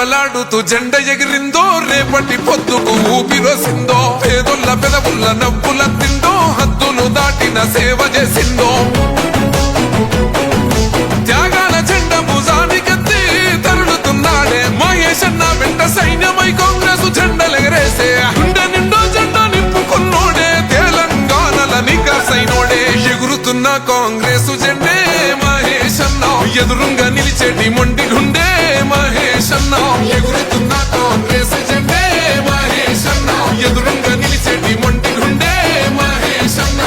రెపరెపలాడుతూ జెండ ఎగిరిందో రేపటి పొద్దుకు ఊపిరోసిందో పేదొల్ల పెదవుల్ల నవ్వుల తిందో హద్దులు దాటిన సేవ చేసిందో త్యాగాల జెండ భుజానికెత్తి తరులుతున్నాడే మహేశన్న వెంట సైన్యమై కాంగ్రెస్ జెండలెగరేసే అండ నిండో జెండా నింపుకున్నోడే తెలంగాణల నికాసైనోడే ఎగురుతున్న కాంగ్రెస్ జెండే మహేశన్న ఎదురుంగా నిలిచేటి మొండి గుండే మహేశన్న ఎగురుతున్న కాంగ్రెస్ జెండే మహేశన్న ఎదురుంగా నిలిచేటి మొండి గుండే మహేశన్న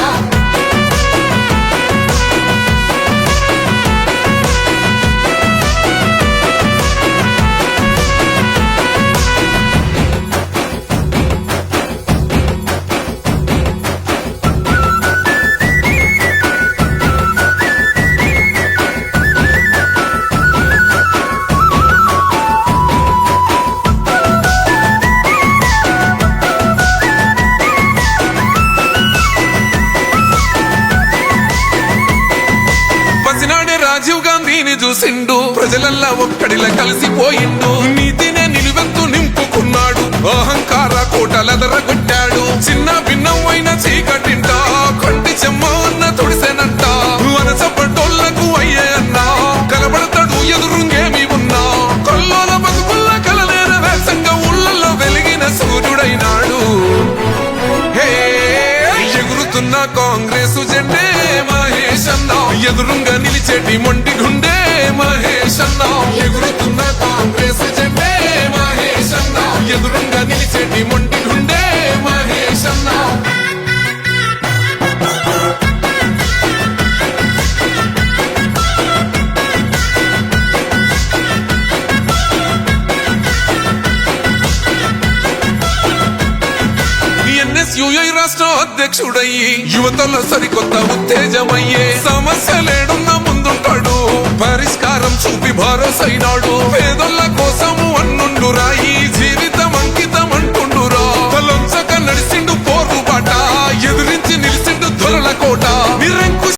రాజీవ్ గాంధీని చూసిండు ప్రజలల్లా ఒక్కడిలా కలిసిపోయిండు నీతినే నిలువెత్తు నింపుకున్నాడు అహంకార కోటలెదరగొట్టాడు చిన్న భిన్నమైన చీకటింట కంటి చెమ్మ అన్న తొడిసేనంట వనసపడ్డోళ్లకు అయ్యే అన్నా కలబడతాడు ఎదురుంగేమి ఉన్నా కొల్లోల బతుకుల్ల కలలేర వేసంగా ఊళ్ళల్లో వెలిగిన సూర్యుడైనాడు ఎగురుతున్న కాంగ్రెస్ జెండే మహేశన్న ఎదురుంగా నిలిచేటి మొండి గుండే మహేశన్న ఎగురుతున్న కాంగ్రెస్ జెండే మహేశన్న ఎదురుంగా నిలిచేటి మొండి గుండే మహేశన్న ఎన్ఎస్యుఐ రాష్ట్ర అధ్యక్షుడయ్యి యువతలో సరికొత్త ఉత్తేజమయ్యే సమస్యలేడున్న ముందుంటాడు పరిష్కారం చూపి భరోసైనాడు పేదొల్ల